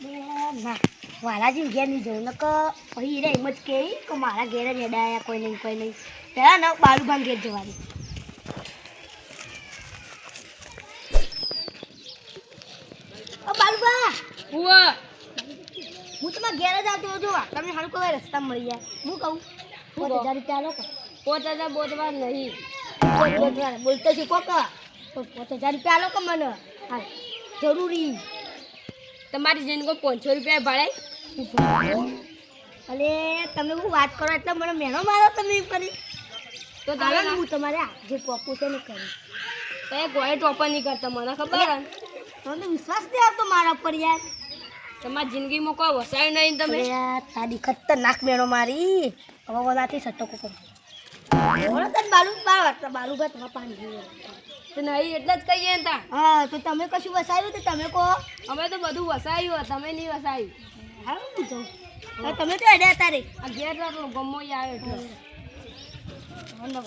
ના વાલાજી ઘેર નહીં જવું નક પછી એને એમ જ કે મારા ઘેર જ હેડાયા કોઈ નહીં પહેલાં ને બાલુભાન ઘેર જવાની. બાલુભા હું તમારા ઘેર જ આવતો જો તમને સારું કોઈ રસ્તા મળી જાય. હું કહું 5000 રૂપિયા લો 5000 બોલવા નહીં બોલતો શીખો કે 5000 રૂપિયા લો કે મને હા જરૂરી તમારી જઈને કોઈ 500 રૂપિયા ભાડાય. અરે તમે હું વાત કરો એટલે મને મેનો મારો તમે એમ કરી તો તારે હું તમારે જે ટોપું છે ને કરી તો એ કોઈ ટોપર નહીં કરતા મને ખબર તમને વિશ્વાસ નહીં આવતો મારા પર યાર. તમારી જિંદગીમાં કોઈ વસાય નહીં તમે. તારી ખતરનાક મેળો મારી હવે બોલાથી સટકો કરો બાલુભાઈ તમારા પાણી તો નહીં એટલે જ કહીએ ને તા. હા તો તમે કશું વસાયું તો તમે કહો. અમે તો બધું વસાયું તમે નહીં વસાયું. હા હું જાઉં તમે તો અડ્યા તારે આ ઘેર ગમો આવે એટલે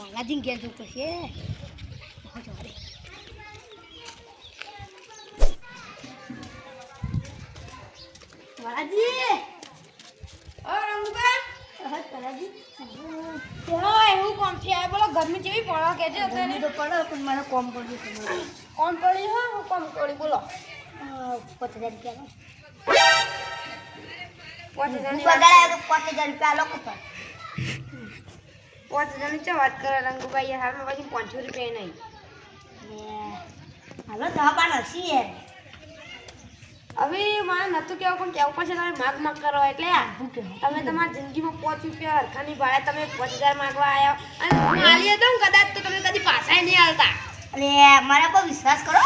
વાલાજી ઘેર જવું પડશે. વાલાજી એવું કોમ છે બોલો ગરમી જેવી પડો કે છે ગરમી તો પડે પણ મારે કોમ પડ્યું કોમ પડી હા હું કોમ પડી બોલો 5000 રૂપિયા 5000 રૂપિયા લો કપા 5000 ની ચા વાત કરે રંગુભાઈ હાલ પછી 500 રૂપિયા નહીં. હાલો દવા પાણ હસી યાર હવે મારે નતું કેવું પણ કેવું પછી તમે માગ કરો એટલે તમે તમારી જિંદગીમાં 5 રૂપિયા હરખાની ભાડે તમે 5000 માગવા આવ્યા અને હું આલી દઉં કદાચ તો તમે કદી પાછા નહીં હાલતા. અરે મારા પર વિશ્વાસ કરો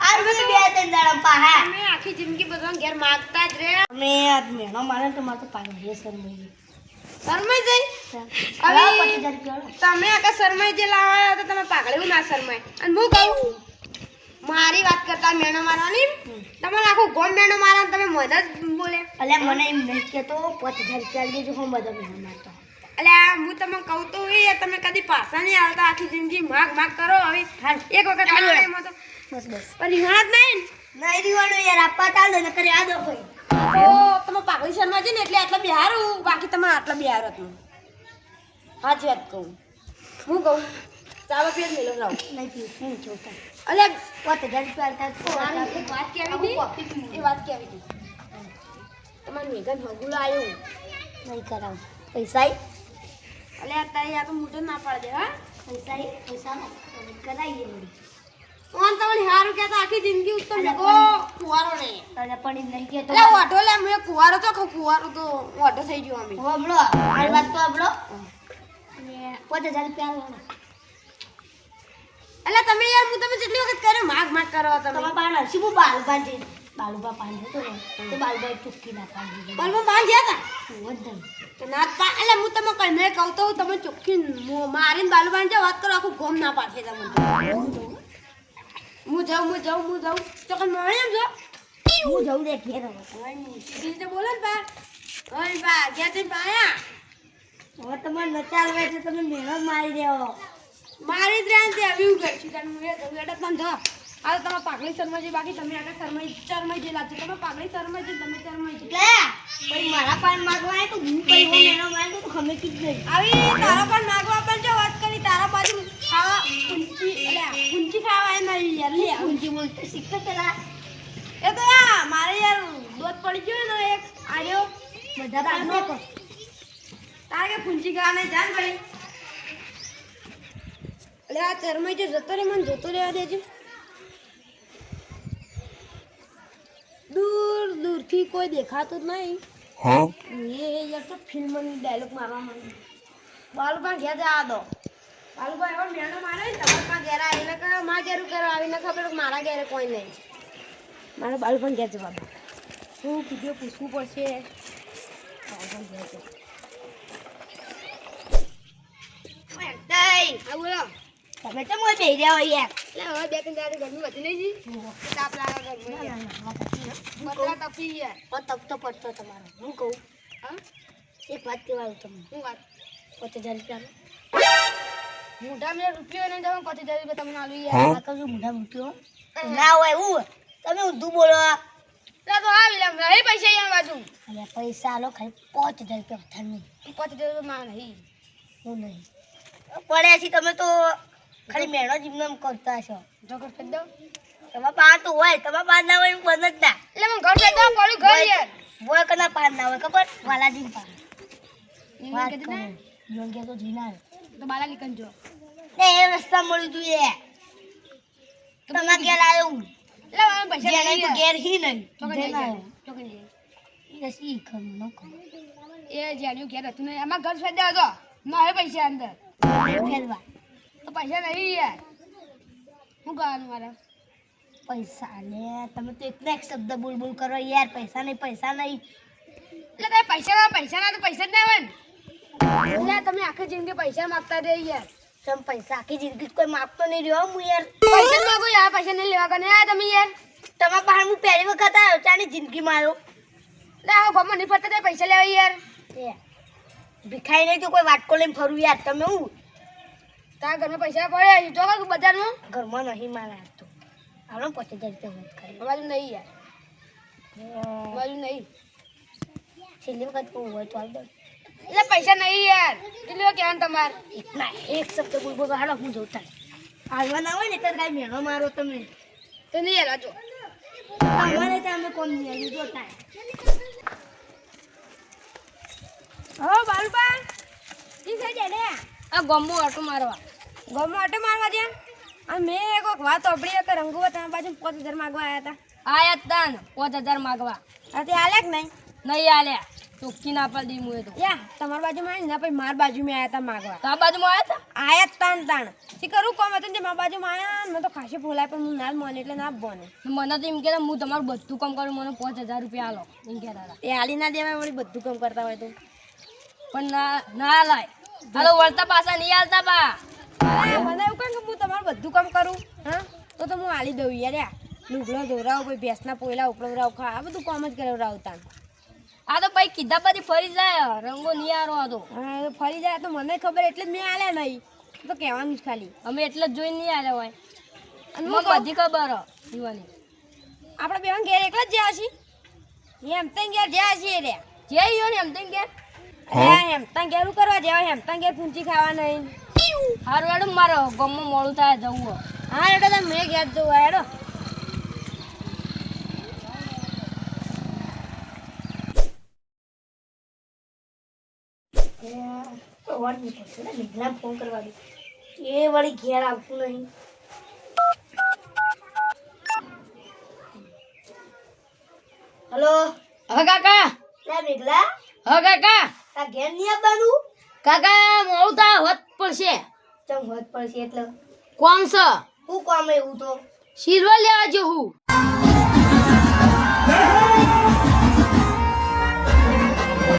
આ તમે 2-3 દાડા પાહા તમે આખી જિંદગી બધા ઘેર માગતા જ રે. અમે આજ મેનો મારે તો મારે તો પાણી શરમાઈ જઈ હવે હવે તમે આખા શરમાઈ જે લાવ્યા તો તમે પાઘડ્યું ના શરમાય. અને હું કહું મારી વાત કરતા મેણો મારવાની તમારે આખું ગોમ મેણો મારવા તમે મદદ બોલે. અલ્યા મને એમ નહીં કહેતો 5000 રૂપિયા દેજો હું બધા મેનો મારતો. એટલે હું તમને કહું તો એ તમે કદી પાછા નહીં આવતા આખી જિંદગી માગ કરો. હવે એક વખત તો બસ પણ રિવાજ નહીં નહીં રીવાનું યાર આપવા ચાલ ને કરે આ દો કોઈ તો તમે પાઘડી શર્મા છે ને એટલે આટલા બિહારું બાકી તમે આટલા બિહાર હતું. સાચી વાત કહું હું કહું ચાલો ફેર મેલો લાવ નહીં પીવું હું જોતા અલે 5000 રૂપિયા આવતા એક વાત કેવી હતી એ વાત કેવી હતી તમારે મેઘન હગુલા આવ્યું નહીં કરાવ પૈસા અલે અત્યારે આ તો મોટો ના પાડે હા પૈસા કરાવીએ વળી ઓન તમને હારું કહેતા આખી જિંદગી ઉત્તમ મેકો કુવારો ને તને પણ એમ નહીં કહેતો એટલે ઓઢો લે મે કુવારો તો કુવારો તો ઓઢો થઈ ગયો અમે હોબળો મારી વાત તો હોબળો અને 5000 રૂપિયા આલો એટલે તમે યાર હું તમે જેટલી વખત કર્યો માગ કરો તમે તમારા બાણ હરસી હું બાલુબા પાણી હતો ને તો બાલુબા ચૂકી ના પાડી દીધું બલમાં બાંધ ગયા હતા વધન તો ના પા એટલે હું તમે કઈને કહું તો તમે ચોખ્ખી મારીને બાલુ બાંધ વાત કરો આખું ગોમ ના પાડે તમને. હું જાઉં ચોકન મળે એમ જો હું જઉં દે ઘેર રીતે બોલો ને બા ગયા તે પાયા હવે તમારે ન ચાલવે એટલે તમે મહેનત મારી દેવો મારી જ રહ્યા તે આવ્યું કરશું તને એટલે તમે જો આ તો તમે પાઘડી શરમાજી બાકી તમે આગળ શરમાઈ જે લાગશે તમે પાઘડી શરમાજી તમે શરમાઈ એટલે પછી મારા પાન માગવા આવે તો હું કઈ મહેનત મારી તો ખમે કી જ નહીં આવી તારા પણ માગવા પણ જો વાત કરી તારા બાજુ ખાવા ઊંચી ખાવા એ નહીં યાર લે ઊંચી બોલતો શીખે પેલા એ તો યાર મારે યાર દોત પડી ગયો ને એક આર્યો બધા પાડો તો તારે કે ફૂંચી ગાને જાન ભાઈ એટલે આ ચરમાઈ જે જતો રે મને જોતો રહેવા દેજો દૂરથી કોઈ દેખાતું જ નહીં હા એ યાર તો ફિલ્મની ડાયલોગ મારવા માંડી બાલુબા ઘેર જા દો બાલુબા એવો મેણો મારે ને તમારા ઘેર આવીને કરો મારા ઘેર કરો આવીને ખબર મારા ઘેરે કોઈ નહીં મારે બાલુબા ઘેર જવા દો શું કીધું પૂછવું પડશે બાલુબા ઘેર જવા બોલો તમે તો મોય બેહી રહ્યા હોય યાર એટલે હવે 2-3 દાડે ગરમી વધી નહીં જી તાપ લાગે ગરમી બતરા તપી યાર પણ તપ તો પડતો તમારો હું કહું હા એક વાત કહેવાનું તમને શું વાત 5000 રૂપિયા મોઢા મેં રૂપિયો નહીં તમે 50,000 રૂપિયા તમને આલુ આ કહું મોઢા મૂક્યો ના હોય હું તમે ઊંધું બોલો લા તો આવી લે નહીં પૈસા અહીંયા બાજુ અને પૈસા આલો ખાલી 5000 રૂપિયા વધારે નહીં. 50 તો માં નહીં હું નહીં પડ્યા છે તમે તો ખાલી મેળો જીમનામ કરતા છો. જોકર ફેદ દો તમારા પા તો હોય, તમારા પા ના હોય એવું બંધ જ ના. એટલે મને ઘર ફેદ દો પડ્યું ઘર યાર હોય કના પા ના હોય ખબર? વાલાજી પા એ વાત કીધું કરો. ને જોન કે તો જીના તો બાલા લીકન જો ને એ રસ્તા મળ્યું તું એ તમારા ઘેર આવ્યો એટલે મને પૈસા જેને નહીં તો ઘેર હી નહીં ચોકન જેને જઈ આવ્યો. ચોકન જઈ એ રસી ખમ ન ખમ એ જ્યાંનું ઘેર હતું ને એમાં ઘર ફેદ દો ના હે પૈસા અંદર ફેરવા તો પૈસા નહીં યાર શું કરવાનું મારે પૈસા લે તમે તો એકલા એક શબ્દ બોલ બોલ કરો યાર. પૈસા નહીં પૈસા નહીં. એટલે તમે પૈસા ના તો પૈસા જ ના હોય ને એટલે તમે આખી જિંદગી પૈસા માંગતા રહે યાર તમે પૈસા આખી જિંદગી કોઈ માગતો નહીં રહ્યો હું યાર. પૈસા માંગો યાર પૈસા નહીં લેવા કને આ તમે યાર તમારા પાસે હું પહેલી વખત આવ્યો ચાની જિંદગી મારો એટલે આ ગમો નહીં ફરતા તે પૈસા લેવા યાર ભીખાઈ નહીં તો કોઈ વાટકો લઈને ફરું યાર. તમે હું તારા ઘરમાં પૈસા પડે જો કે બજારમાં ઘરમાં નહીં મારા તો આપણે 5000 રૂપિયા વાત કરી. બાજુ નહીં યાર બાજુ નહીં છેલ્લી વખત કહું હોય તો હાલ દો. એટલે પૈસા નહીં યાર કેટલી કહેવાનું તમારે એકલા એક શબ્દ બોલ બોલ હાલો હું જોતા હાલવા ના હોય ને તો કાંઈ મેળો મારો તમે તો નહીં યાર આજો તમારે ત્યાં અમે કોણ નહીં જોતા. હો બાલુબા ઈ સાઈડ હેડે આ ગમો ઓટો મારવા જ્યાં આ મેં એક વાત સાંભળી કે રંગુવા તમારી બાજુ 5000 માંગવા આવ્યા હતા આયા તાન 5000 માંગવા આ તે આલ્યા કે નહીં આલ્યા ચોખ્ખી ના પાડી મુએ તો યા તમારી બાજુમાં ના પછી માર બાજુમાં આયા હતા માંગવા તા બાજુમાં આયા હતા તાણ શી કરું કોમ હતું ને માર બાજુમાં આયા મેં તો ખાસી ફોલાય પણ હું ના મોને એટલે ના બોને મને તો એમ કે હું તમારું બધું કામ કરું મને 5000 રૂપિયા આલો એમ કે દાદા એ આલી ના દેવાય વળી બધું કામ કરતા હોય તો પણ ના લાય હાલો વળતા પાછા નહીં આલતા બા મને એવું કહે કે હું તમારું બધું કામ કરું હા તો હું આલી દઉં યાર લુગડો ધોરાવ પછી ભેંસના પોયલા ઉપડવરાવ ખા આ બધું કામ જ કરાવરાવતા આ તો ભાઈ કીધા પછી ફરી જાય રંગો નિયારો હતો હા તો ફરી જાય તો મને ખબર એટલે જ મેં આલ્યા નહીં તો કહેવાનું જ ખાલી અમે એટલે જ જોઈને નહીં આલ્યા હોય અને મને બધી ખબર જીવાની આપણે બેન ઘેર એકલા જ જ્યાં છીએ એમ તઈ ઘેર જ્યાં છીએ રે જે યો ને એમ તઈ ઘેર એમ તઈ ઘેરું કરવા જાવ એમ તઈ ઘેર પૂંચી ખાવા નહીં હારું હેડો મારો ગમમાં મોડું થાય જવું હા હેડો તમે મેં ઘેર જવું હેડો ફોન કરવા દે એ વળી ઘેર આવતું નહીં. હલો હવે કાકા લે મેઘલા હવે કાકા તા ઘેર નહીં આવવાનું? કાકા મોડું થાય હોત પડશે ચમ હોત પડશે એટલે કોણ છે શું કામ એવું તો સિલ્વર લેવા જો હું